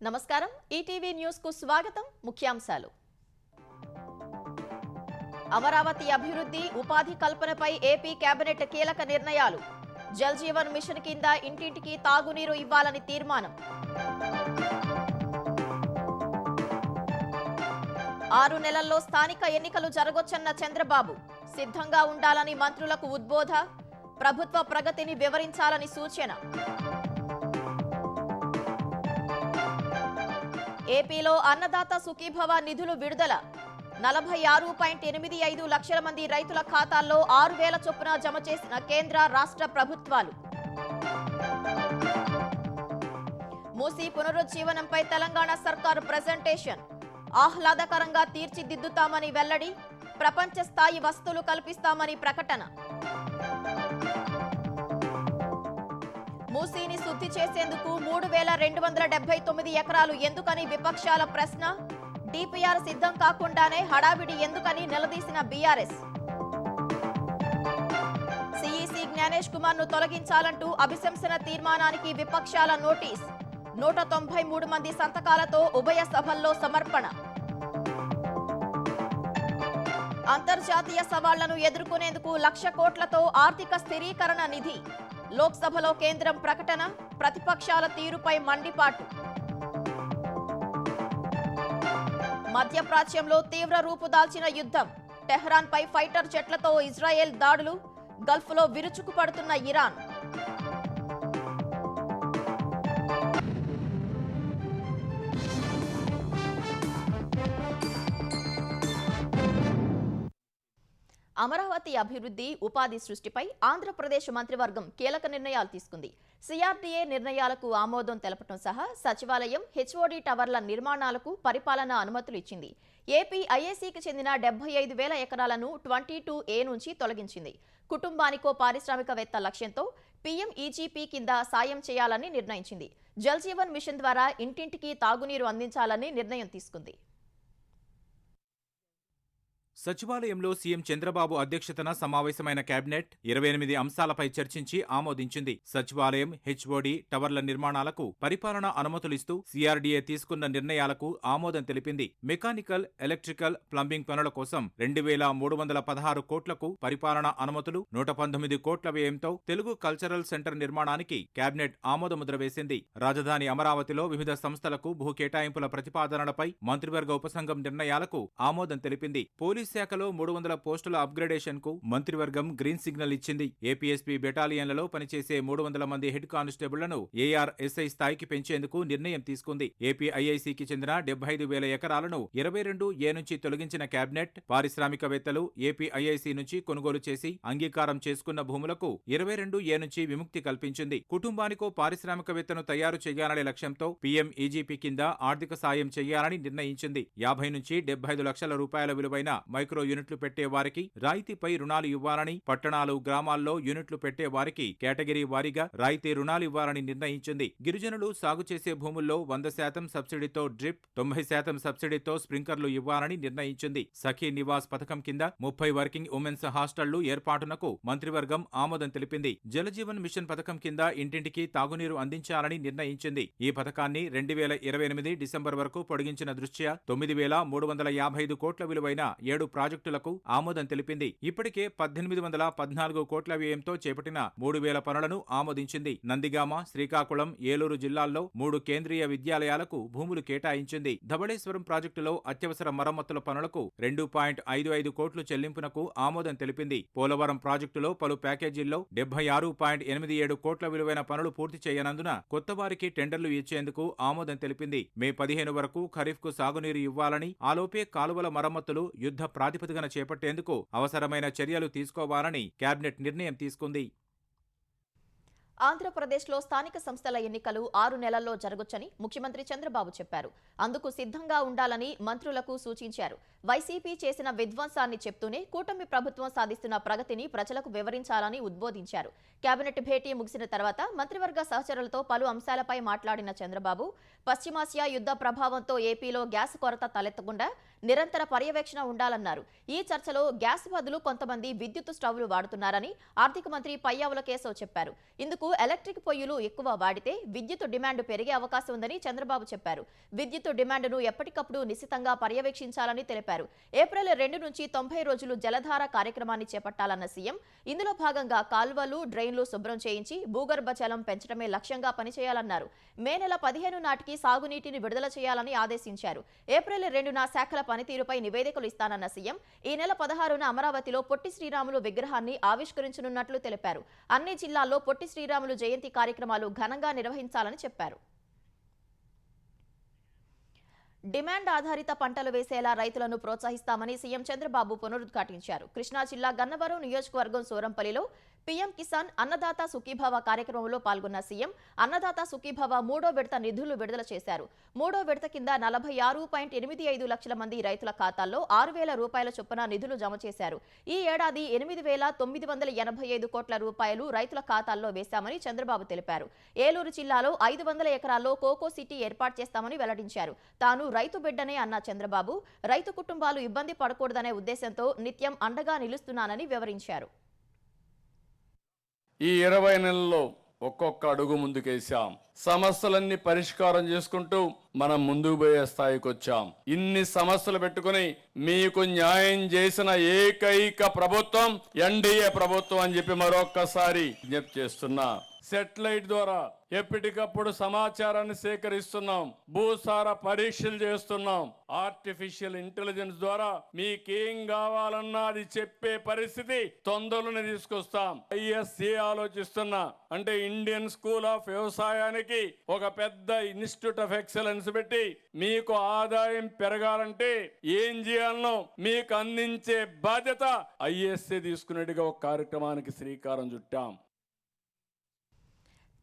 నమస్కారం ETV news కు స్వాగతం ముఖ్యాంశాలు అమరావతి అభివృద్ధి ఉపాధి కల్పనపై ఏపీ కేబినెట్ కీలక నిర్ణయాలు జల్ జీవన్ మిషన్ కింద ఇంటింటికి తాగునీరు ఇవ్వాలని తీర్మానం 6 నెలల్లో స్థానిక ఎన్నికలు జరగొచ్చన్న చంద్రబాబు సిద్ధంగా ఉండాలని మంత్రులకు ఉద్బోధ ప్రభుత్వ ప్రగతిని వివరించాలని సూచన ఏపీలో అన్నదాత సుఖీభవ నిధులు విడుదల 46.85 లక్షల మంది రైతుల ఖాతాల్లో 6,000 చొప్పున జమ చేసిన కేంద్ర రాష్ట్ర ప్రభుత్వాలు మూసీ పునరుజ్జీవనంపై తెలంగాణ సర్కారు ప్రెజెంటేషన్ ఆహ్లాదకరంగా తీర్చిదిద్దుతామని వెల్లడి ప్రపంచ స్థాయి వసతులు కల్పిస్తామని ప్రకటన మూసీని శుద్ధి చేసేందుకు 3,279 ఎకరాలు ఎందుకని విపక్షాల ప్రశ్న డిపిఆర్ సిద్ధం కాకుండానే హడావిడి ఎందుకని నిలదీసిన బీఆర్ఎస్ సిఈసి జ్ఞానేష్ కుమార్ ను తొలగించాలంటూ అభిశంసన తీర్మానానికి విపక్షాల నోటీస్ 193 మంది సంతకాలతో ఉభయ సభల్లో సమర్పణ అంతర్జాతీయ సవాళ్లను ఎదుర్కొనేందుకు 1,00,000 కోట్లతో ఆర్థిక స్థిరీకరణ నిధి లోక్సభలో కేంద్రం ప్రకటన ప్రతిపక్షాల తీరుపై మండిపాటు మధ్యప్రాచ్యంలో తీవ్ర రూపు దాల్చిన యుద్ధం టెహ్రాన్ పై ఫైటర్ జెట్లతో ఇజ్రాయెల్ దాడులు గల్ఫ్లో విరుచుకుపడుతున్న ఇరాన్ అమరావతి అభివృద్ధి ఉపాధి సృష్టిపై ఆంధ్రప్రదేశ్ మంత్రివర్గం కీలక నిర్ణయాలు తీసుకుంది. సిఆర్డీఏ నిర్ణయాలకు ఆమోదం తెలపడం సహా సచివాలయం, హెచ్ఓడి టవర్ల నిర్మాణాలకు పరిపాలనా అనుమతులు ఇచ్చింది. ఏపీ ఐఏసీకి చెందిన 75,000 ఎకరాలను 22A నుంచి తొలగించింది. కుటుంబానికో పారిశ్రామికవేత్త లక్ష్యంతో పీఎంఈజీపీ కింద సాయం చేయాలని నిర్ణయించింది. జల్ జీవన్ మిషన్ ద్వారా ఇంటింటికి తాగునీరు అందించాలని నిర్ణయం తీసుకుంది. సచివాలయంలో సీఎం చంద్రబాబు అధ్యక్షతన సమావేశమైన కేబినెట్ 28 అంశాలపై చర్చించి ఆమోదించింది. సచివాలయం, హెచ్ఓడి టవర్ల నిర్మాణాలకు పరిపాలనా అనుమతులిస్తూ సిఆర్డీఏ తీసుకున్న నిర్ణయాలకు ఆమోదం తెలిపింది. మెకానికల్, ఎలక్ట్రికల్, ప్లంబింగ్ పనుల కోసం 2,316 కోట్లకు పరిపాలనా అనుమతులు, 119 కోట్ల వ్యయంతో తెలుగు కల్చరల్ సెంటర్ నిర్మాణానికి కేబినెట్ ఆమోదముద్ర వేసింది. రాజధాని అమరావతిలో వివిధ సంస్థలకు భూ కేటాయింపుల ప్రతిపాదనలపై మంత్రివర్గ ఉపసంఘం నిర్ణయాలకు ఆమోదం తెలిపింది. పోలీస్ శాఖలో 300 పోస్టుల అప్గ్రేడేషన్ కు మంత్రివర్గం గ్రీన్ సిగ్నల్ ఇచ్చింది. ఏపీఎస్పీ బెటాలియన్లలో పనిచేసే 300 మంది హెడ్ కానిస్టేబుళ్లను ఏఆర్ఎస్ఐ స్థాయికి పెంచేందుకు నిర్ణయం తీసుకుంది. ఏపీ ఐఐసీకి చెందిన 75,000 ఎకరాలను 22A నుంచి తొలగించిన కేబినెట్ పారిశ్రామికవేత్తలు ఏపీ ఐఐసీ నుంచి కొనుగోలు చేసి అంగీకారం చేసుకున్న భూములకు 22A నుంచి విముక్తి కల్పించింది. కుటుంబానికో పారిశ్రామికవేత్తను తయారు చేయాలనే లక్ష్యంతో పీఎంఈజీపీ కింద ఆర్థిక సాయం చేయాలని నిర్ణయించింది. 50 నుంచి 75 లక్షల రూపాయల విలువైన మైక్రో యూనిట్లు పెట్టే వారికి రాయితీపై రుణాలు ఇవ్వాలని, పట్టణాలు, గ్రామాల్లో యూనిట్లు పెట్టే వారికి కేటగిరీ వారీగా రాయితీ రుణాలు ఇవ్వాలని నిర్ణయించింది. గిరిజనులు సాగు చేసే భూముల్లో 100% సబ్సిడీతో డ్రిప్, 90% సబ్సిడీతో స్ప్రింకర్లు ఇవ్వాలని నిర్ణయించింది. సఖీ నివాస్ పథకం కింద 30 వర్కింగ్ ఉమెన్స్ హాస్టళ్లు ఏర్పాటునకు మంత్రివర్గం ఆమోదం తెలిపింది. జలజీవన్ మిషన్ పథకం కింద ఇంటింటికి తాగునీరు అందించాలని నిర్ణయించింది. ఈ పథకాన్ని 2028 డిసెంబర్ వరకు పొడిగించిన దృష్ట్యా 9,355 కోట్ల విలువైన 7 ప్రాజెక్టులకు ఆమోదం తెలిపింది. ఇప్పటికే 1,814 కోట్ల వ్యయంతో చేపట్టిన 3,000 పనులను ఆమోదించింది. నందిగామ, శ్రీకాకుళం, ఏలూరు జిల్లాల్లో 3 కేంద్రీయ విద్యాలయాలకు భూములు కేటాయించింది. ధవళేశ్వరం ప్రాజెక్టులో అత్యవసర మరమ్మతుల పనులకు 2.55 కోట్లు చెల్లింపునకు ఆమోదం తెలిపింది. పోలవరం ప్రాజెక్టులో పలు ప్యాకేజీల్లో 76.87 కోట్ల విలువైన పనులు పూర్తి చేయనందున కొత్తవారికి టెండర్లు ఇచ్చేందుకు ఆమోదం తెలిపింది. మే 15 వరకు ఖరీఫ్ కు సాగునీరు ఇవ్వాలని, ఆలోపే కాలువల మరమ్మతులు యుద్ధ ప్రాతిపదికన చేపట్టేందుకు అవసరమైన చర్యలు తీసుకోవాలని కేబినెట్ నిర్ణయం తీసుకుంది. ఆంధ్రప్రదేశ్లో స్థానిక సంస్థల ఎన్నికలు 6 నెలల్లో జరగొచ్చని ముఖ్యమంత్రి చంద్రబాబు చెప్పారు. అందుకు సిద్ధంగా ఉండాలని మంత్రులకు సూచించారు. వైసీపీ చేసిన విధ్వంసాన్ని చెప్తూనే కూటమి ప్రభుత్వం సాధిస్తున్న ప్రగతిని ప్రజలకు వివరించాలని ఉద్బోధించారు. కేబినెట్ భేటీ ముగిసిన తర్వాత మంత్రివర్గ సహచరులతో పలు అంశాలపై మాట్లాడిన చంద్రబాబు పశ్చిమాసియా యుద్ధ ప్రభావంతో ఏపీలో గ్యాస్ కొరత తలెత్తకుండా నిరంతర పర్యవేక్షణ ఉండాలన్నారు. ఈ చర్చలో గ్యాస్ బదులు కొంతమంది విద్యుత్ స్టవ్లు వాడుతున్నారని ఆర్థిక మంత్రి పయ్యావుల కేశవ్ చెప్పారు. ఇందుకు వంటలకు ఎలక్ట్రిక్ పొయ్యిలు ఎక్కువ వాడితే విద్యుత్ డిమాండ్ పెరిగే అవకాశం ఉందని చంద్రబాబు చెప్పారు. విద్యుత్ డిమాండ్ను ఎప్పటికప్పుడు నిశితంగా పర్యవేక్షించాలని తెలిపారు. ఏప్రిల్ 2 నుంచి 90 రోజులు జలధార కార్యక్రమాన్ని చేపట్టాలన్న సీఎం ఇందులో భాగంగా కాల్వలు, డ్రైన్లు శుభ్రం చేయించి భూగర్భ జలం పెంచడమే లక్ష్యంగా పనిచేయాలన్నారు. మే నెల 15 నాటికి సాగునీటిని విడుదల చేయాలని ఆదేశించారు. ఏప్రిల్ 2న శాఖల పనితీరుపై నివేదికలు ఇస్తానన్న సీఎం ఈ నెల 16న అమరావతిలో పొట్టి శ్రీరాములు విగ్రహాన్ని ఆవిష్కరించనున్నట్లు తెలిపారు. అన్ని జిల్లాల్లో పొట్టి శ్రీరాములు జయంతి కార్యక్రమాలు ఘనంగా నిర్వహించాలని చెప్పారు. డిమాండ్ ఆధారిత పంటలు వేసేలా రైతులను ప్రోత్సహిస్తామని సీఎం చంద్రబాబు పునరుద్ఘాటించారు. కృష్ణా జిల్లా గన్నవరం నియోజకవర్గం సోరంపల్లిలో పీఎం కిసాన్ అన్నదాత సుఖీభవ కార్యక్రమంలో పాల్గొన్న సీఎం అన్నదాత సుఖీభవ 3వ విడత నిధులు విడుదల చేశారు. 3వ విడత కింద 46.85 లక్షల మంది రైతుల ఖాతాల్లో 6,000 రూపాయల చొప్పున నిధులు జమ చేశారు. ఈ ఏడాది 8,985 కోట్ల రూపాయలు రైతుల ఖాతాల్లో వేశామని చంద్రబాబు తెలిపారు. ఏలూరు జిల్లాలో 500 ఎకరాల్లో కోకో సిటీ ఏర్పాటు చేస్తామని వెల్లడించారు. తాను రైతు బిడ్డనే అన్న చంద్రబాబు రైతు కుటుంబాలు ఇబ్బంది పడకూడదనే ఉద్దేశంతో నిత్యం అండగా నిలుస్తున్నానని వివరించారు. ఈ 20 నెలల్లో ఒక్కొక్క అడుగు ముందుకేశాం. సమస్యలన్నీ పరిష్కారం చేసుకుంటూ మనం ముందుకు పోయే స్థాయికి వచ్చాం. ఇన్ని సమస్యలు పెట్టుకుని మీకు న్యాయం చేసిన ఏకైక ప్రభుత్వం ఎన్డీఏ ప్రభుత్వం అని చెప్పి మరొక్కసారి విజ్ఞప్తి చేస్తున్నా. సెటిలైట్ ద్వారా ఎప్పటికప్పుడు సమాచారాన్ని సేకరిస్తున్నాం, భూసార పరీక్షలు చేస్తున్నాం, ఆర్టిఫిషియల్ ఇంటెలిజెన్స్ ద్వారా మీకేం కావాలన్నా అది చెప్పే పరిస్థితి తొందరలోనే తీసుకొస్తాం. ఐఎస్ఏ ఆలోచిస్తున్నా అంటే ఇండియన్ స్కూల్ ఆఫ్ వ్యవసాయానికి ఒక పెద్ద ఇన్స్టిట్యూట్ ఆఫ్ ఎక్సలెన్స్ పెట్టి మీకు ఆదాయం పెరగాలంటే ఏం చేయాలనో మీకు అందించే బాధ్యత ఐఎస్ఏ తీసుకునేట్టుగా ఒక కార్యక్రమానికి శ్రీకారం చుట్టాం.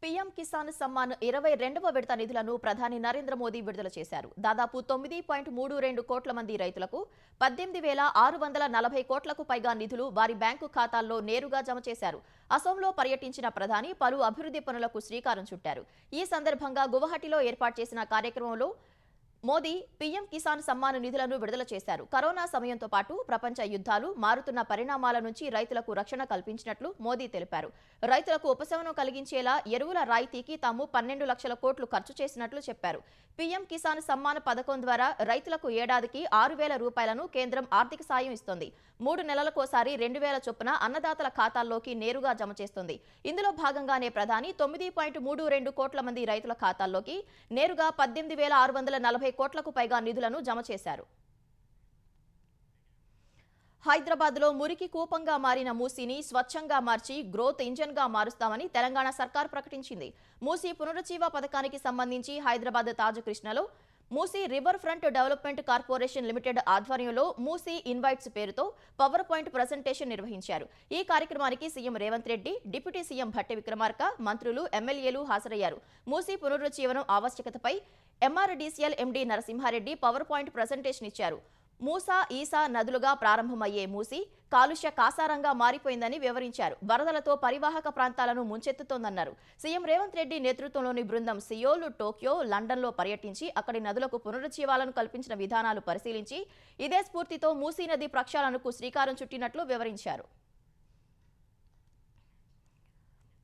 పీఎం కిసాన్ సమ్మాన్ 22వ విడత నిధులను ప్రధాని నరేంద్ర మోదీ విడుదల చేశారు. దాదాపు 9.32 కోట్ల మంది రైతులకు 18,640 కోట్లకు పైగా నిధులు వారి బ్యాంకు ఖాతాల్లో నేరుగా జమ చేశారు. అసోంలో పర్యటించిన ప్రధాని పలు అభివృద్ధి పనులకు శ్రీకారం చుట్టారు. ఈ సందర్భంగా గువాహటిలో ఏర్పాటు చేసిన కార్యక్రమంలో మోదీ పీఎం కిసాన్ సమ్మాన్ నిధులను విడుదల చేశారు. కరోనా సమయంతో పాటు ప్రపంచ యుద్ధాలు, మారుతున్న పరిణామాల నుంచి రైతులకు రక్షణ కల్పించినట్లు మోదీ తెలిపారు. రైతులకు ఉపశమనం కలిగించేలా ఎరువుల రాయితీకి తాము 12 లక్షల కోట్లు ఖర్చు చేసినట్లు చెప్పారు. పీఎం కిసాన్ సమ్మాన్ పథకం ద్వారా రైతులకు ఏడాదికి 6,000 రూపాయలను కేంద్రం ఆర్థిక సాయం ఇస్తోంది. 3 నెలలకోసారి 2,000 చొప్పున అన్నదాతల ఖాతాల్లోకి నేరుగా జమ చేస్తుంది. ఇందులో భాగంగానే ప్రధాని 9.32 కోట్ల మంది రైతుల ఖాతాల్లోకి నేరుగా 18,640 కోట్లకు పైగా నిధులను జమ చేశారు. హైదరాబాద్లో మురికి కూపంగా మారిన మూసీని స్వచ్ఛంగా మార్చి గ్రోత్ ఇంజన్గా మారుస్తామని తెలంగాణ సర్కార్ ప్రకటించింది. మూసీ పునరుజ్జీవ పథకానికి సంబంధించి హైదరాబాద్ తాజ్ కృష్ణలో Musi river front development corporation limited ఆధ్వర్యంలో మూసీ ఇన్వైట్స్ పేరుతో పవర్ పాయింట్ ప్రజెంటేషన్ నిర్వహించారు. ఈ కార్యక్రమానికి CM Revanth Reddy, deputy CM Bhatti Vikramarka, మంత్రులు, ఎమ్మెల్యేలు హాజరయ్యారు. మూసీ పునరుజ్జీవనం ఆవశ్యకతపై MRDCL MD Narasimha Reddy power point presentation ఇచ్చారు. మూసా, ఈసా నదులుగా ప్రారంభమయ్యే మూసీ కాలుష్య కాసారంగా మారిపోయిందని వివరించారు. వరదలతో పరివాహక ప్రాంతాలను ముంచెత్తుతోందన్నారు. సీఎం రేవంత్ రెడ్డి నేతృత్వంలోని బృందం సియోల్, టోక్యో, లండన్లో పర్యటించి అక్కడి నదులకు పునరుజ్జీవాలను కల్పించిన విధానాలు పరిశీలించి ఇదే స్ఫూర్తితో మూసీ నది ప్రక్షాళనకు శ్రీకారం చుట్టినట్లు వివరించారు.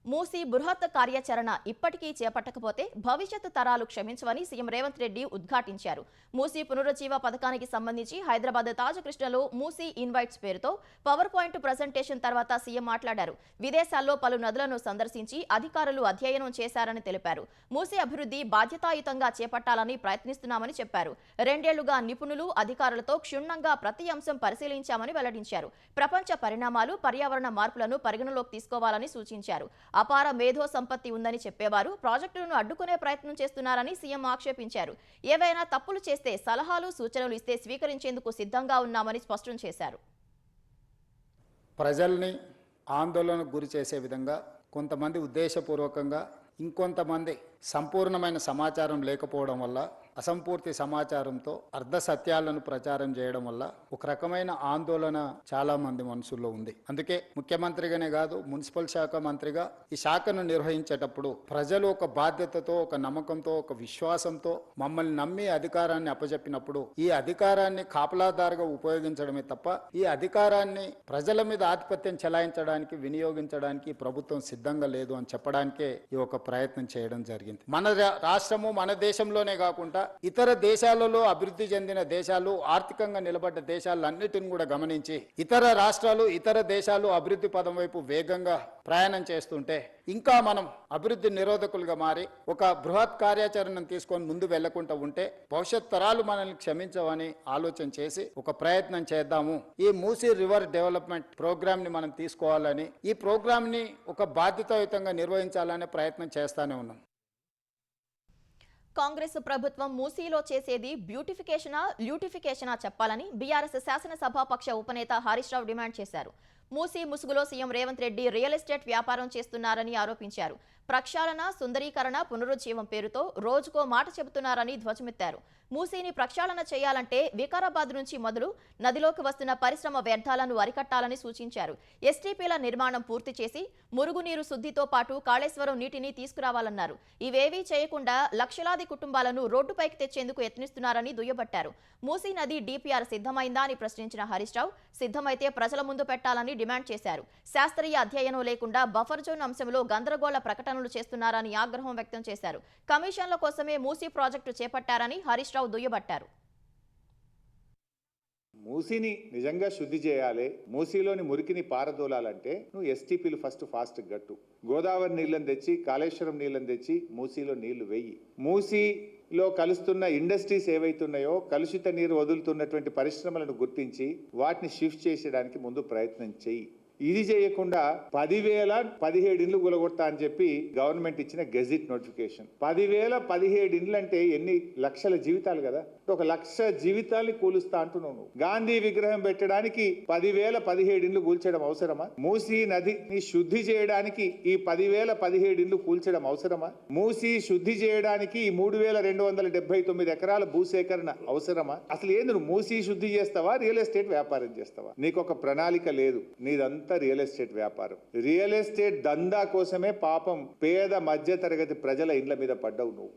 మూసీ బృహత్ కార్యాచరణ ఇప్పటికీ చేపట్టకపోతే భవిష్యత్ తరాలు క్షమించవని సీఎం రేవంత్ రెడ్డి ఉద్ఘాటించారు. మూసీ పునరుజ్జీవ పథకానికి సంబంధించి హైదరాబాద్ తాజ్ కృష్ణలో మూసీ ఇన్వైట్స్ పేరుతో పవర్ పాయింట్ ప్రజెంటేషన్ తర్వాత సీఎం మాట్లాడారు. విదేశాల్లో పలు నదులను సందర్శించి అధికారులు అధ్యయనం చేశారని తెలిపారు. మూసీ అభివృద్ధి బాధ్యతాయుతంగా చేపట్టాలని ప్రయత్నిస్తున్నామని చెప్పారు. 2 ఏళ్లుగా నిపుణులు, అధికారులతో క్షుణ్ణంగా ప్రతి అంశం పరిశీలించామని వెల్లడించారు. ప్రపంచ పరిణామాలు, పర్యావరణ మార్పులను పరిగణలోకి తీసుకోవాలని సూచించారు. అపార మేధో సంపత్తి ఉందని చెప్పేవారు ప్రాజెక్టులను అడ్డుకునే ప్రయత్నం చేస్తున్నారని సీఎం ఆక్షేపించారు. ఏవైనా తప్పులు చేస్తే సలహాలు, సూచనలు ఇస్తే స్వీకరించేందుకు సిద్ధంగా ఉన్నామని స్పష్టం చేశారు. ప్రజల్ని ఆందోళనకు గురి చేసే విధంగా కొంతమంది ఉద్దేశపూర్వకంగా, ఇంకొంతమంది సంపూర్ణమైన సమాచారం లేకపోవడం వల్ల అసంపూర్తి సమాచారంతో అర్ధ సత్యాలను ప్రచారం చేయడం వల్ల ఒక రకమైన ఆందోళన చాలా మంది మనసుల్లో ఉంది. అందుకే ముఖ్యమంత్రిగానే కాదు, మున్సిపల్ శాఖ మంత్రిగా ఈ శాఖను నిర్వహించేటప్పుడు ప్రజలు ఒక బాధ్యతతో, ఒక నమ్మకంతో, ఒక విశ్వాసంతో మమ్మల్ని నమ్మి అధికారాన్ని అప్పచెప్పినప్పుడు ఈ అధికారాన్ని కాపలాదారుగా ఉపయోగించడమే తప్ప ఈ అధికారాన్ని ప్రజల మీద ఆధిపత్యం చెలాయించడానికి, వినియోగించడానికి ప్రభుత్వం సిద్ధంగా లేదు అని చెప్పడానికే ఈ ఒక ప్రయత్నం చేయడం జరిగింది. మన రాష్ట్రము, మన దేశంలోనే కాకుండా ఇతర దేశాలలో, అభివృద్ధి చెందిన దేశాలు, ఆర్థికంగా నిలబడ్డ దేశాలన్నిటిని కూడా గమనించి ఇతర రాష్ట్రాలు, ఇతర దేశాలు అభివృద్ధి పదం వైపు వేగంగా ప్రయాణం చేస్తుంటే ఇంకా మనం అభివృద్ధి నిరోధకులుగా మారి ఒక బృహత్ కార్యాచరణను తీసుకొని ముందు వెళ్లకుండా ఉంటే భవిష్యత్ తరాలు మనల్ని క్షమించవని ఆలోచన చేసి ఒక ప్రయత్నం చేద్దాము. ఈ మూసీ రివర్ డెవలప్మెంట్ ప్రోగ్రామ్ ని మనం తీసుకోవాలని, ఈ ప్రోగ్రామ్ ని ఒక బాధ్యతాయుతంగా నిర్వహించాలనే ప్రయత్నం చేస్తానే ఉన్నాం. కాంగ్రెస్ ప్రభుత్వం మూసీలో చేసేది బ్యూటిఫికేషనా, ల్యూటిఫికేషనా చెప్పాలని బీఆర్ఎస్ శాసనసభాపక్ష ఉపనేత హరీష్ రావు డిమాండ్ చేశారు. మూసీ ముసుగులో CM Revanth Reddy real estate వ్యాపారం చేస్తున్నారని ఆరోపించారు. ప్రక్షాళన, సుందరీకరణ, పునరుజ్జీవం పేరుతో రోజుకో మాట చెబుతున్నారని ధ్వజమెత్తారు. మూసీని ప్రక్షాళన చేయాలంటే వికారాబాద్ నుంచి మొదలు నదిలోకి వస్తున్న పరిశ్రమ వ్యర్థాలను అరికట్టాలని సూచించారు. ఎస్టీపీల నిర్మాణం పూర్తి చేసి మురుగునీరు శుద్ధితో పాటు కాళేశ్వరం నీటిని తీసుకురావాలన్నారు. ఇవేవీ చేయకుండా లక్షలాది కుటుంబాలను రోడ్డుపైకి తెచ్చేందుకు యత్నిస్తున్నారని దుయ్యబట్టారు. మూసీ నది డీపీఆర్ సిద్ధమైందా అని ప్రశ్నించిన హరీష్ రావు సిద్ధమైతే ప్రజల ముందు పెట్టాలని డిమాండ్ చేశారు. శాస్త్రీయ అధ్యయనం లేకుండా బఫర్ జోన్ అంశంలో గందరగోళ ప్రకటనలు చేస్తున్నారని ఆగ్రహం వ్యక్తం చేశారు. కమిషన్ల కోసమే మూసీ ప్రాజెక్టు చేపట్టారని హరీష్ రావు దుయ్యబట్టారు. మూసీని నిజంగా శుద్ధి చేయాలి, మూసీలోని మురికిని పారదోలాలంటే నువ్వు ఎస్టీపీలు ఫాస్ట్ గట్టు, గోదావరి నీళ్ళని తెచ్చి, కాళేశ్వరం నీళ్ళని తెచ్చి మూసీలో నీళ్లు వెయ్యి. మూసీలో కలుస్తున్న ఇండస్ట్రీస్ ఏవైతున్నాయో, కలుషిత నీరు వదులుతున్నటువంటి పరిశ్రమలను గుర్తించి వాటిని షిఫ్ట్ చేసేయడానికి ముందు ప్రయత్నం చెయ్యి. ఇది చేయకుండా 10,017 ఇండ్లు కూలగొడతా అని చెప్పి గవర్నమెంట్ ఇచ్చిన గెజిట్ నోటిఫికేషన్. 10,017 ఇండ్లు అంటే ఎన్ని లక్షల జీవితాలు కదా, 1,00,000 జీవితాల్ని కూలుస్తా అంటున్నావు. గాంధీ విగ్రహం పెట్టడానికి 10,017 ఇండ్లు కూల్చడం అవసరమా? మూసీ నదిని శుద్ధి చేయడానికి ఈ 10,017 ఇండ్లు కూల్చడం అవసరమా? మూసీ శుద్ధి చేయడానికి ఈ 3,279 ఎకరాల భూసేకరణ అవసరమా? అసలు ఏంది, నువ్వు మూసీ శుద్ధి చేస్తావా, రియల్ ఎస్టేట్ వ్యాపారం చేస్తావా? నీకు ఒక ప్రణాళిక లేదు. నీదంతా రియల్ ఎస్టేట్ వ్యాపారం. రియల్ ఎస్టేట్ దందా కోసమే పాపం పేద మధ్య తరగతి ప్రజల ఇండ్ల మీద పడ్డావు నువ్వు.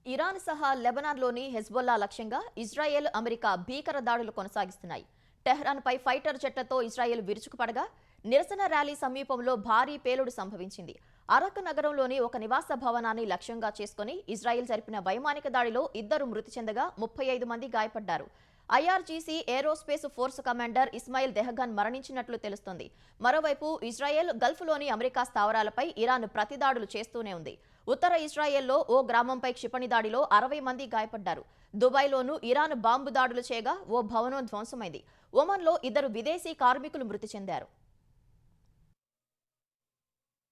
ఇరాన్ సహా లెబనాన్లోని హెజ్బొల్లా లక్ష్యంగా ఇజ్రాయెల్, అమెరికా భీకర దాడులు కొనసాగిస్తున్నాయి. టెహ్రాన్పై ఫైటర్ జెట్లతో ఇజ్రాయెల్ విరుచుకుపడగా నిరసన ర్యాలీ సమీపంలో భారీ పేలుడు సంభవించింది. అరక్ నగరంలోని ఒక నివాస భవనాన్ని లక్ష్యంగా చేసుకుని ఇజ్రాయెల్ జరిపిన వైమానిక దాడిలో 2 మృతి చెందగా 35 మంది గాయపడ్డారు. IRGC aerospace force commander Ismail Dehghan మరణించినట్లు తెలుస్తోంది. మరోవైపు ఇజ్రాయెల్ గల్ఫ్లోని అమెరికా స్థావరాలపై ఇరాన్ ప్రతిదాడులు చేస్తూనే ఉంది. ఉత్తర ఇజ్రాయెల్లో ఓ గ్రామంపై క్షిపణి దాడిలో 60 మంది గాయపడ్డారు. దుబాయ్లోనూ ఇరాన్ బాంబు దాడులు చేయగా ఓ భవనం ధ్వంసమైంది. ఒమన్లో 2 విదేశీ కార్మికులు మృతి చెందారు.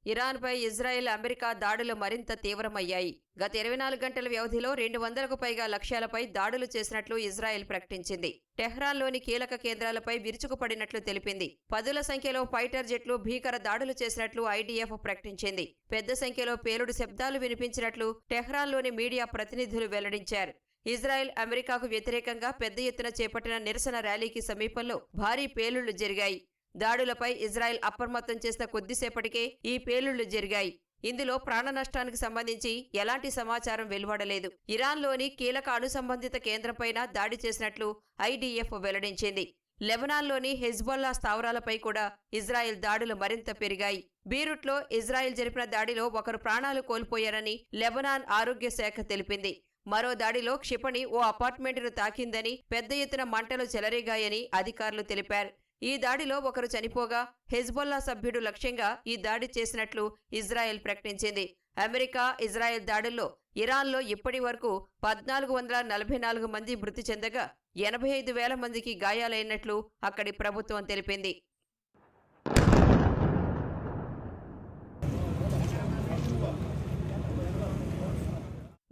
ఇరాన్పై ఇజ్రాయెల్, అమెరికా దాడులు మరింత తీవ్రమయ్యాయి. గత 24 గంటల వ్యవధిలో 200కు పైగా లక్ష్యాలపై దాడులు చేసినట్లు ఇజ్రాయెల్ ప్రకటించింది. టెహ్రాన్లోని కీలక కేంద్రాలపై విరుచుకుపడినట్లు తెలిపింది. 10ల సంఖ్యలో ఫైటర్ జెట్లు భీకర దాడులు చేసినట్లు ఐడీఎఫ్ ప్రకటించింది. పెద్ద సంఖ్యలో పేలుడు శబ్దాలు వినిపించినట్లు టెహ్రాన్లోని మీడియా ప్రతినిధులు వెల్లడించారు. ఇజ్రాయెల్, అమెరికాకు వ్యతిరేకంగా పెద్ద ఎత్తున చేపట్టిన నిరసన ర్యాలీకి సమీపంలో భారీ పేలుళ్లు జరిగాయి. దాడులపై ఇజ్రాయెల్ అప్రమత్తం చేసిన కొద్దిసేపటికే ఈ పేలుళ్లు జరిగాయి. ఇందులో ప్రాణ నష్టానికి సంబంధించి ఎలాంటి సమాచారం వెలువడలేదు. ఇరాన్లోని కీలక అణుసంబంధిత కేంద్రంపైన దాడి చేసినట్లు ఐడీఎఫ్ వెల్లడించింది. లెబనాన్లోని హెజ్బొల్లా స్థావరాలపై కూడా ఇజ్రాయెల్ దాడులు మరింత పెరిగాయి. బీరుట్లో ఇజ్రాయెల్ జరిపిన దాడిలో 1 ప్రాణాలు కోల్పోయారని లెబనాన్ ఆరోగ్య శాఖ తెలిపింది. మరో దాడిలో క్షిపణి ఓ అపార్ట్మెంటును తాకిందని, పెద్ద ఎత్తున మంటలు చెలరేగాయని అధికారులు తెలిపారు. ఈ దాడిలో 1 చనిపోగా హెజ్బొల్లా సభ్యుడు లక్ష్యంగా ఈ దాడి చేసినట్లు ఇజ్రాయెల్ ప్రకటించింది. అమెరికా, ఇజ్రాయెల్ దాడుల్లో ఇరాన్లో ఇప్పటి వరకు 1,444 మంది మృతి చెందగా 85,000 మందికి గాయాలైనట్లు అక్కడి ప్రభుత్వం తెలిపింది.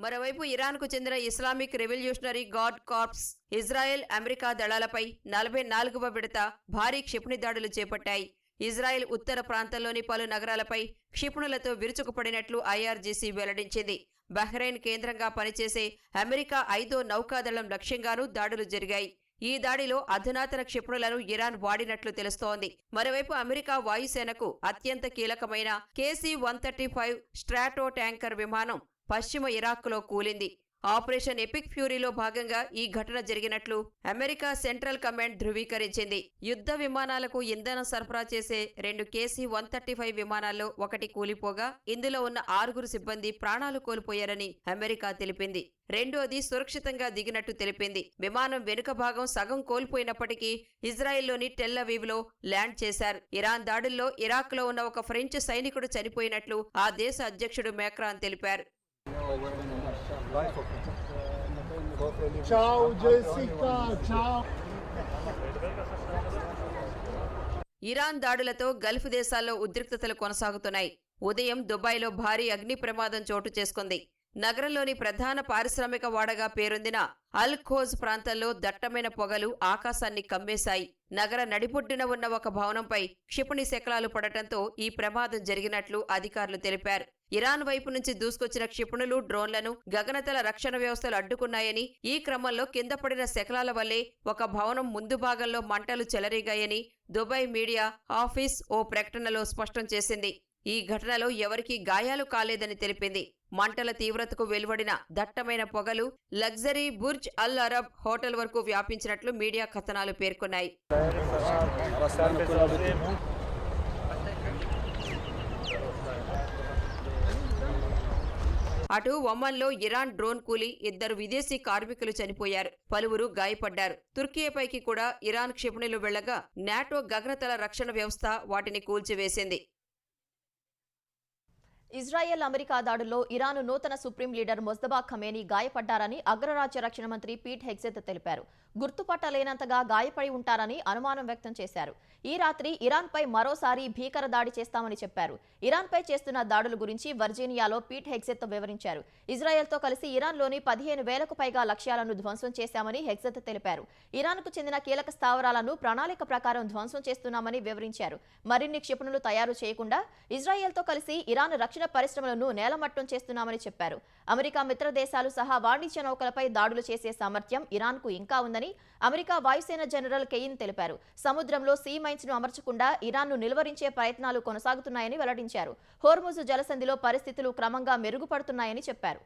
మరోవైపు ఇరాన్కు చెందిన Islamic revolutionary guard corps Israel, America దళాలపై 44వ విడత భారీ క్షిపణి దాడులు చేపట్టాయి. ఇజ్రాయెల్ ఉత్తర ప్రాంతంలోని పలు నగరాలపై క్షిపణులతో విరుచుకుపడినట్లు ఐఆర్జీసీ వెల్లడించింది. బహ్రెయిన్ కేంద్రంగా పనిచేసే అమెరికా 5వ నౌకాదళం లక్ష్యంగానూ దాడులు జరిగాయి. ఈ దాడిలో అధునాతన క్షిపణులను ఇరాన్ వాడినట్లు తెలుస్తోంది. మరోవైపు అమెరికా వాయుసేనకు అత్యంత కీలకమైన KC-135 స్ట్రాటో ట్యాంకర్ విమానం పశ్చిమ ఇరాక్లో కూలింది. ఆపరేషన్ ఎపిక్ ఫ్యూరీలో భాగంగా ఈ ఘటన జరిగినట్లు అమెరికా సెంట్రల్ కమాండ్ ధృవీకరించింది. యుద్ధ విమానాలకు ఇంధనం సరఫరా చేసే 2 KC-135 విమానాల్లో ఒకటి కూలిపోగా ఇందులో ఉన్న 6 సిబ్బంది ప్రాణాలు కోల్పోయారని అమెరికా తెలిపింది. రెండోది సురక్షితంగా దిగినట్టు తెలిపింది. విమానం వెనుక భాగం సగం కోల్పోయినప్పటికీ ఇజ్రాయెల్లోని టెల్ అవీవ్లో ల్యాండ్ చేశారు. ఇరాన్ దాడుల్లో ఇరాక్లో ఉన్న ఒక ఫ్రెంచ్ సైనికుడు చనిపోయినట్లు ఆ దేశ అధ్యక్షుడు మేక్రాన్ తెలిపారు. ఇరాన్ దాడులతో గల్ఫ్ దేశాల్లో ఉద్రిక్తతలు కొనసాగుతున్నాయి. ఉదయం దుబాయ్లో భారీ అగ్ని ప్రమాదం చోటు చేసుకుంది. నగరంలోని ప్రధాన పారిశ్రామిక వాడగా పేరొందిన అల్ ఖోజ్ ప్రాంతంలో దట్టమైన పొగలు ఆకాశాన్ని కమ్మేశాయి. నగర నడిబొడ్డున ఉన్న ఒక భవనంపై క్షిపణి శకలాలు పడటంతో ఈ ప్రమాదం జరిగినట్లు అధికారులు తెలిపారు. ఇరాన్ వైపు నుంచి దూసుకొచ్చిన క్షిపణులు, డ్రోన్లను గగనతల రక్షణ వ్యవస్థలు అడ్డుకున్నాయని, ఈ క్రమంలో కింద పడిన శకలాల వల్లే ఒక భవనం ముందు భాగంలో మంటలు చెలరేగాయని దుబాయ్ మీడియా ఆఫీస్ ఓ ప్రకటనలో స్పష్టం చేసింది. ఈ ఘటనలో ఎవరికీ గాయాలు కాలేదని తెలిపింది. మంటల తీవ్రతకు వెలువడిన దట్టమైన పొగలు లగ్జరీ బుర్జ్ అల్ అరబ్ హోటల్ వరకు వ్యాపించినట్లు మీడియా కథనాలు పేర్కొన్నాయి. అటు ఒమన్లో ఇరాన్ డ్రోన్ కూలి 2 విదేశీ కార్మికులు చనిపోయారు. పలువురు గాయపడ్డారు. తుర్కియాపైకి కూడా ఇరాన్ క్షిపణులు వెళ్లగా నాటో గగనతల రక్షణ వ్యవస్థ వాటిని కూల్చివేసింది. ఇజ్రాయెల్ అమెరికా దాడుల్లో ఇరాన్ నూతన సుప్రీం లీడర్ మొజ్తబా ఖమేనీ గాయపడ్డారని అగ్రరాజ్య రక్షణ మంత్రి పీట్ హెగ్సెత్ తెలిపారు. గుర్తుపట్టలేనంతగా గాయపడి ఉంటారని అనుమానం వ్యక్తం చేశారు. ఈ రాత్రి ఇరాన్పై మరోసారి భీకర దాడి చేస్తామని చెప్పారు. ఇరాన్పై చేస్తున్న దాడుల గురించి వర్జీనియాలో పీట్ హెగ్సెత్ వివరించారు. ఇజ్రాయెల్తో కలిసి ఇరాన్లోని 15,000కు పైగా లక్ష్యాలను ధ్వంసం చేశామని హెగ్సెత్ తెలిపారు. ఇరాన్కు చెందిన కీలక స్థావరాలను ప్రణాళిక ప్రకారం ధ్వంసం చేస్తున్నామని వివరించారు. మరిన్ని క్షిపణులు తయారు చేయకుండా ఇజ్రాయెల్తో కలిసి ఇరాన్ రక్షణ పరిశ్రమలను నేలమట్టం చేస్తున్నామని చెప్పారు. అమెరికా మిత్ర దేశాలు సహా వాణిజ్య నౌకలపై దాడులు చేసే సామర్థ్యం ఇరాన్కు ఇంకా ఉందని అమెరికా వాయుసేన జనరల్ కెయిన్ తెలిపారు. సముద్రంలో సీ మైన్స్ ను అమర్చకుండా ఇరాన్ను నిలువరించే ప్రయత్నాలు కొనసాగుతున్నాయని వెల్లడించారు. హోర్ముజ్ జలసంధిలో పరిస్థితులు క్రమంగా మెరుగుపడుతున్నాయని చెప్పారు.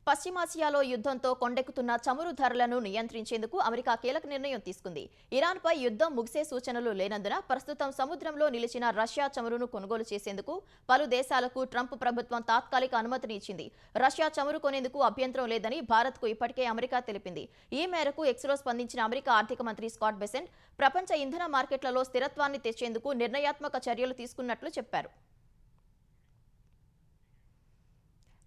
పశ్చిమాసియాలో యుద్ధంతో కొండెక్కుతున్న చమురు ధరలను నియంత్రించేందుకు అమెరికా కీలక నిర్ణయం తీసుకుంది. ఇరాన్పై యుద్ధం ముగిసే సూచనలు లేనందున ప్రస్తుతం సముద్రంలో నిలిచిన రష్యా చమురును కొనుగోలు చేసేందుకు పలు దేశాలకు ట్రంప్ ప్రభుత్వం తాత్కాలిక అనుమతిని ఇచ్చింది. రష్యా చమురు కొనేందుకు అభ్యంతరం లేదని భారత్కు ఇప్పటికే అమెరికా తెలిపింది. ఈ మేరకు ఎక్స్లో స్పందించిన అమెరికా ఆర్థిక మంత్రి స్కాట్ బెసెంట్ ప్రపంచ ఇంధన మార్కెట్లలో స్థిరత్వాన్ని తెచ్చేందుకు నిర్ణయాత్మక చర్యలు తీసుకున్నట్లు చెప్పారు.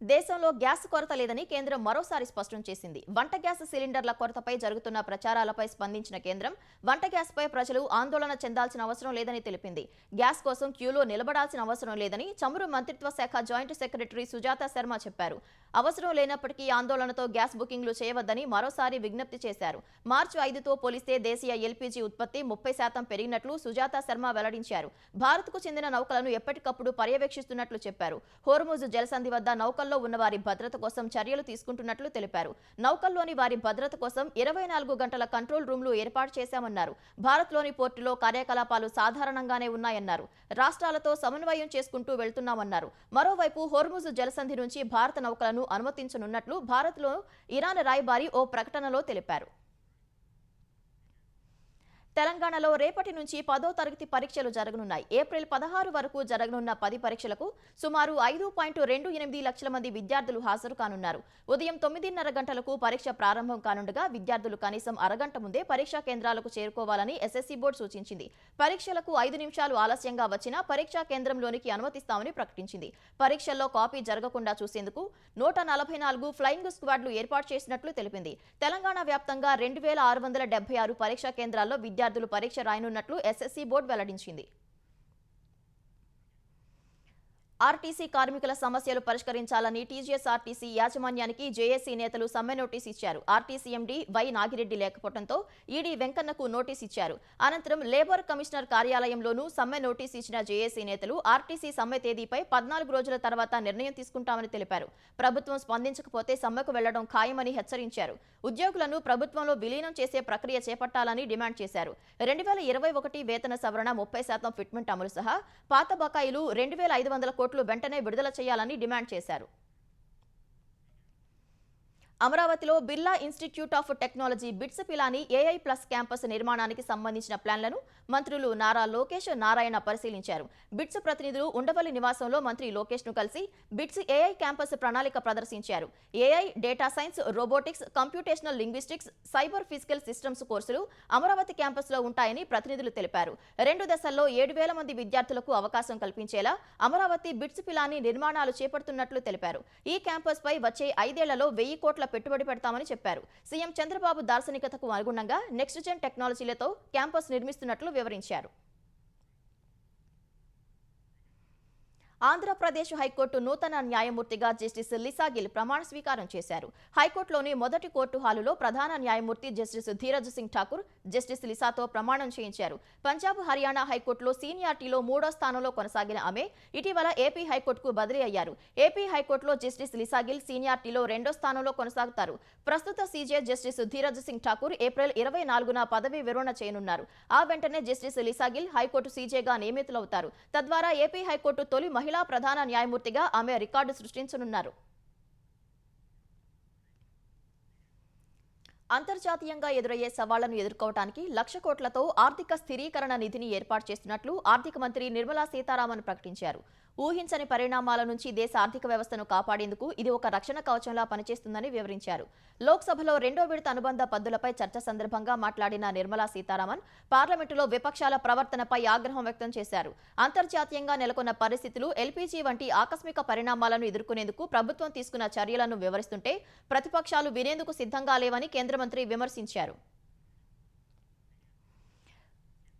దేశంలో గ్యాస్ కొరత లేదని కేంద్రం మరోసారి స్పష్టం చేసింది. వంట గ్యాస్ సిలిండర్ల కొరతపై జరుగుతున్న ప్రచారాలపై స్పందించిన కేంద్రం వంట గ్యాస్పై ప్రజలు ఆందోళన చెందాల్సిన అవసరం లేదని తెలిపింది. గ్యాస్ కోసం క్యూలో నిలబడాల్సిన అవసరం లేదని చమురు మంత్రిత్వ శాఖ జాయింట్ సెక్రటరీ సుజాత శర్మ చెప్పారు. అవసరం లేనప్పటికీ ఆందోళనతో గ్యాస్ బుకింగ్లు చేయవద్దని మరోసారి విజ్ఞప్తి చేశారు. మార్చి 5తో పోలిస్తే దేశీయ ఎల్పీజీ ఉత్పత్తి 30% పెరిగినట్లు సుజాత శర్మ వెల్లడించారు. భారత్కు చెందిన నౌకలను ఎప్పటికప్పుడు పర్యవేక్షిస్తున్నట్లు చెప్పారు. హోర్ముజ్ జలసంధి వద్ద నౌకల్లో ఉన్న వారి భద్రత కోసం చర్యలు తీసుకుంటున్నట్లు తెలిపారు. నౌకల్లోని వారి భద్రత కోసం 24 గంటల కంట్రోల్ రూమ్లు ఏర్పాటు చేశామన్నారు. భారత్లోని పోర్టులో కార్యకలాపాలు సాధారణంగానే ఉన్నాయన్నారు. రాష్ట్రాలతో సమన్వయం చేసుకుంటూ వెళ్తున్నామన్నారు. మరోవైపు హోర్ముజ్ జలసంధి నుంచి భారత నౌకలను అనుమతించనున్నట్లు భారత్లో ఇరాన్ రాయబారి ఓ ప్రకటనలో తెలిపారు. తెలంగాణలో రేపటి నుంచి 10వ తరగతి పరీక్షలు జరగనున్నాయి. ఏప్రిల్ 16 వరకు జరగనున్న 10 పరీక్షలకు సుమారు 5.28 లక్షల మంది విద్యార్థులు హాజరు కానున్నారు. ఉదయం 9:30 గంటలకు పరీక్ష ప్రారంభం కానుండగా విద్యార్థులు కనీసం అరగంట ముందే పరీక్షా కేంద్రాలకు చేరుకోవాలని ఎస్ఎస్సీ బోర్డు సూచించింది. పరీక్షలకు 5 నిమిషాలు ఆలస్యంగా వచ్చినా పరీక్షా కేంద్రంలోనికి అనుమతిస్తామని ప్రకటించింది. పరీక్షల్లో కాపీ జరగకుండా చూసేందుకు 144 ఫ్లయింగ్ స్క్వాడ్లు ఏర్పాటు చేసినట్లు తెలిపింది. తెలంగాణ వ్యాప్తంగా 2676 పరీక్షా కేంద్రాల్లో విద్యార్థులు పరీక్ష రాయనున్నట్లు ఎస్ఎస్సీ బోర్డు వెల్లడించింది. ఆర్టీసీ కార్మికుల సమస్యలు పరిష్కరించాలని టీజీఎస్ఆర్టీసీ యాజమాన్యానికి జేఏసీ నేతలు సమ్మె నోటీస్ ఇచ్చారు. ఆర్టీసీ ఎండీ వై నాగిరెడ్డి లేకపోవడంతో ఈడీ వెంకన్నకు నోటీస్ ఇచ్చారు. అనంతరం లేబర్ కమిషనర్ కార్యాలయంలోనూ సమ్మె నోటీస్ ఇచ్చిన జేఏసీ నేతలు ఆర్టీసీ సమ్మె తేదీపై 14 రోజుల తర్వాత నిర్ణయం తీసుకుంటామని తెలిపారు. ప్రభుత్వం స్పందించకపోతే సమ్మెకు వెళ్లడం ఖాయమని హెచ్చరించారు. ఉద్యోగులను ప్రభుత్వంలో విలీనం చేసే ప్రక్రియ చేపట్టాలని డిమాండ్ చేశారు. 2021 వేతన సవరణ 30% ఫిట్మెంట్ అమలు సహా పాత బకాయిలు 2,500 కోట్లు వెంటనే విడుదల చేయాలని డిమాండ్ చేశారు. అమరావతిలో Birla institute of technology bits Pilani AI plus campus నిర్మాణానికి సంబంధించిన ప్లాన్లను మంత్రులు నారా లోకేష్, నారాయణ పరిశీలించారు. బిట్స్ ప్రతినిధులు ఉండవల్లి నివాసంలో మంత్రి లోకేష్ ను కలిసి బిట్స్ ఏఐ క్యాంపస్ ప్రణాళిక ప్రదర్శించారు. AI, data science, robotics, computational linguistics, cyber physical systems కోర్సులు అమరావతి క్యాంపస్లో ఉంటాయని ప్రతినిధులు తెలిపారు. 2 దశల్లో 7,000 మంది విద్యార్థులకు అవకాశం కల్పించేలా అమరావతి బిట్స్ పిలాని నిర్మాణాలు చేపడుతున్నట్లు తెలిపారు. ఈ క్యాంపస్ పై వచ్చే 5 ఏళ్లలో 1000 కోట్ల పెట్టుబడి పెడతామని చెప్పారు. సీఎం చంద్రబాబు దార్శనికతకు అనుగుణంగా నెక్స్ట్ జెన్ టెక్నాలజీలతో క్యాంపస్ నిర్మిస్తున్నట్లు వివరించారు. ఆంధ్రప్రదేశ్ హైకోర్టు నూతన న్యాయమూర్తిగా జస్టిస్ లిసాగిల్ ప్రమాణ స్వీకారం చేశారు. హైకోర్టులోని మొదటి కోర్టు హాలులో ప్రధాన న్యాయమూర్తి జస్టిస్ ధీరజ్ సింగ్ ఠాకూర్ జస్టిస్ లిసాతో ప్రమాణం చేయించారు. పంజాబ్, హర్యానా హైకోర్టులో సీనియారిటీలో 3వ స్థానంలో కొనసాగిన ఆమె ఇటీవల ఏపీ హైకోర్టుకు బదిలీ అయ్యారు. ఏపీ హైకోర్టులో జస్టిస్ లిసాగిల్ సీనియారిటీలో 2వ స్థానంలో కొనసాగుతారు. ప్రస్తుత CJ justice Dheeraj Singh Thakur April 24న పదవీ విరమణ చేయనున్నారు. ఆ వెంటనే జస్టిస్ లిసాగిల్ హైకోర్టు సీజేగా నియమితులవుతారు. తద్వారా ఏపీ హైకోర్టు తొలి మహిళా ప్రధాన న్యాయమూర్తిగా ఆమె రికార్డు సృష్టించనున్నారు. అంతర్జాతీయంగా ఎదురయ్యే సవాళ్లను ఎదుర్కోవడానికి 1,00,000 కోట్లతో ఆర్థిక స్థిరీకరణ నిధిని ఏర్పాటు చేస్తున్నట్లు ఆర్థిక మంత్రి నిర్మలా సీతారామన్ ప్రకటించారు. ఊహించని పరిణామాల నుంచి దేశ ఆర్థిక వ్యవస్థను కాపాడేందుకు ఇది ఒక రక్షణ కవచంలా పనిచేస్తుందని వివరించారు. లోక్సభలో 2వ విడత అనుబంధ పద్దులపై చర్చ సందర్భంగా మాట్లాడిన నిర్మలా సీతారామన్ పార్లమెంటులో విపక్షాల ప్రవర్తనపై ఆగ్రహం వ్యక్తం చేశారు. అంతర్జాతీయంగా నెలకొన్న పరిస్థితులు, ఎల్పీజీ వంటి ఆకస్మిక పరిణామాలను ఎదుర్కొనేందుకు ప్రభుత్వం తీసుకున్న చర్యలను వివరిస్తుంటే ప్రతిపక్షాలు వినేందుకు సిద్ధంగా లేవని కేంద్ర మంత్రి విమర్శించారు.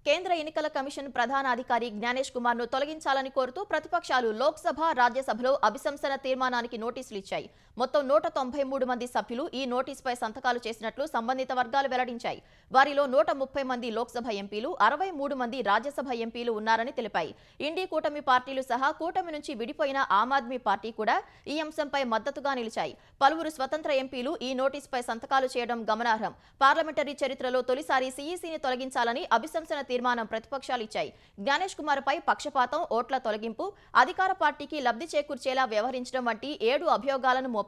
కేంద్ర ఎన్నికల కమిషన్ ప్రధాన అధికారి జ్ఞానేష్ కుమార్ ను తొలగించాలని కోరుతూ ప్రతిపక్షాలు లోక్సభ, రాజ్యసభలో అభిశంసన తీర్మానానికి నోటీసులు ఇచ్చాయి. మొత్తం 193 మంది సభ్యులు ఈ నోటీసుపై సంతకాలు చేసినట్లు సంబంధిత వర్గాలు వెల్లడించాయి. వారిలో 130 మంది లోక్సభ ఎంపీలు, 63 మంది రాజ్యసభ ఎంపీలు ఉన్నారని తెలిపాయి. ఇండీ కూటమి పార్టీలు సహా కూటమి నుంచి విడిపోయిన ఆమ్ ఆద్మీ పార్టీ కూడా ఈ అంశంపై మద్దతుగా నిలిచాయి. పలువురు స్వతంత్ర ఎంపీలు ఈ నోటీసుపై సంతకాలు చేయడం గమనార్హం. పార్లమెంటరీ చరిత్రలో తొలిసారి సీఈసీని తొలగించాలని అభిశంసన తీర్మానం ప్రతిపక్షాలు ఇచ్చాయి. జ్ఞానేష్ కుమార్ పై పక్షపాతం, ఓట్ల తొలగింపు, అధికార పార్టీకి లబ్ధి చేకూర్చేలా వ్యవహరించడం వంటి 7 అభియోగాలను మోపాయి.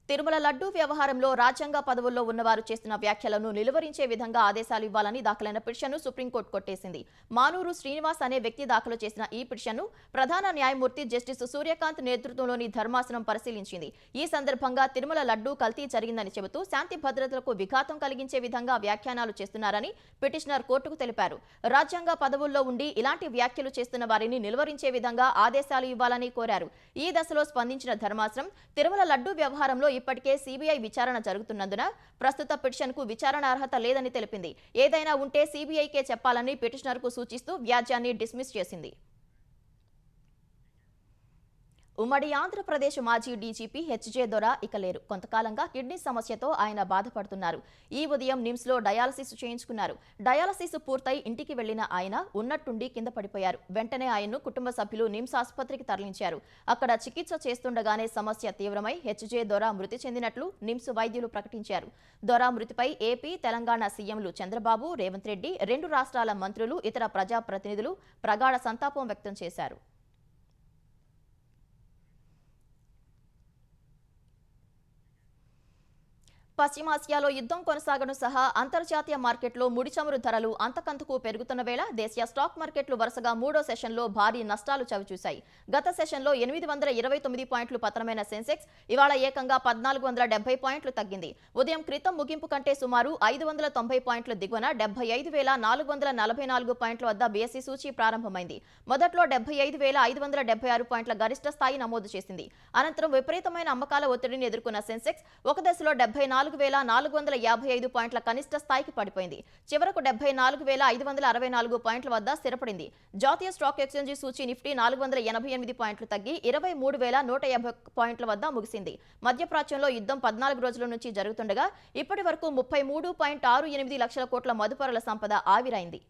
తిరుమల లడ్డూ వ్యవహారంలో రాజ్యాంగ పదవుల్లో ఉన్నవారు చేస్తున్న వ్యాఖ్యలను నిలువరించే విధంగా ఆదేశాలు ఇవ్వాలని దాఖలైన పిటిషన్ను సుప్రీంకోర్టు కొట్టేసింది. మానూరు శ్రీనివాస్ అనే వ్యక్తి దాఖలు చేసిన ఈ పిటిషన్ను ప్రధాన న్యాయమూర్తి జస్టిస్ సూర్యకాంత్ నేతృత్వంలోని ధర్మాసనం పరిశీలించింది. ఈ సందర్భంగా తిరుమల లడ్డూ కల్తీ జరిగిందని చెబుతూ శాంతి భద్రతలకు విఘాతం కలిగించే విధంగా వ్యాఖ్యానాలు చేస్తున్నారని పిటిషనర్ కోర్టుకు తెలిపారు. రాజ్యాంగ పదవుల్లో ఉండి ఇలాంటి వ్యాఖ్యలు చేస్తున్న వారిని నిలువరించే విధంగా ఆదేశాలు ఇవ్వాలని కోరారు. ఈ దశలో స్పందించిన ధర్మాసనం తిరుమల లడ్డూ వ్యవహారంలో ఇప్పటికే సీబీఐ విచారణ జరుగుతున్నందున ప్రస్తుత పిటిషన్కు విచారణ అర్హత లేదని తెలిపింది. ఏదైనా ఉంటే సీబీఐకే చెప్పాలని పిటిషనర్కు సూచిస్తూ వ్యాజ్యాన్ని డిస్మిస్ చేసింది. ఉమ్మడి ఆంధ్రప్రదేశ్ మాజీ డీజీపీ హెచ్జే దొర ఇక లేరు. కొంతకాలంగా కిడ్నీ సమస్యతో ఆయన బాధపడుతున్నారు. ఈ ఉదయం నిమ్స్ లో డయాలసిస్ చేయించుకున్నారు. డయాలసిస్ పూర్తయి ఇంటికి వెళ్లిన ఆయన ఉన్నట్టుండి కింద పడిపోయారు. వెంటనే ఆయన్ను కుటుంబ సభ్యులు నిమ్స్ ఆసుపత్రికి తరలించారు. అక్కడ చికిత్స చేస్తుండగానే సమస్య తీవ్రమై హెచ్జే దొర మృతి చెందినట్లు నిమ్స్ వైద్యులు ప్రకటించారు. దొర మృతిపై ఏపీ, తెలంగాణ సీఎంలు చంద్రబాబు, రేవంత్ రెడ్డి, 2 రాష్ట్రాల మంత్రులు, ఇతర ప్రజాప్రతినిధులు ప్రగాఢ సంతాపం వ్యక్తం చేశారు. పశ్చిమాసియాలో యుద్ధం కొనసాగడం సహా అంతర్జాతీయ మార్కెట్లో ముడి చమురు ధరలు అంతకంతకు పెరుగుతున్న వేళ దేశీయ స్టాక్ మార్కెట్లు వరుసగా 3వ సెషన్లో భారీ నష్టాలు చవిచూశాయి. గత సెషన్లో 829 పాయింట్లు పతనమైన సెన్సెక్స్ ఇవాళ ఏకంగా 1470 పాయింట్లు తగ్గింది. ఉదయం క్రితం ముగింపు కంటే సుమారు 590 పాయింట్ల దిగువన 75,444 పాయింట్ల వద్ద బీఎస్ఈ సూచీ ప్రారంభమైంది. మొదట్లో 75,576 పాయింట్ల గరిష్ట స్థాయి నమోదు చేసింది. అనంతరం విపరీతమైన అమ్మకాల ఒత్తిడిని ఎదుర్కొన్న సెన్సెక్స్ ఒక దశలో 74 74,455 పాయింట్ల కనిష్ట స్థాయికి పడిపోయింది. చివరకు 74,564 పాయింట్ల వద్ద స్థిరపడింది. జాతీయ స్టాక్ ఎక్స్చేంజి సూచీ నిఫ్టీ 488 పాయింట్లు తగ్గి 23,150 పాయింట్ల వద్ద ముగిసింది. మధ్యప్రాచ్యంలో యుద్ధం 14 రోజుల నుంచి జరుగుతుండగా ఇప్పటి వరకు 33.68 లక్షల కోట్ల మదుపరుల సంపద ఆవిరైంది.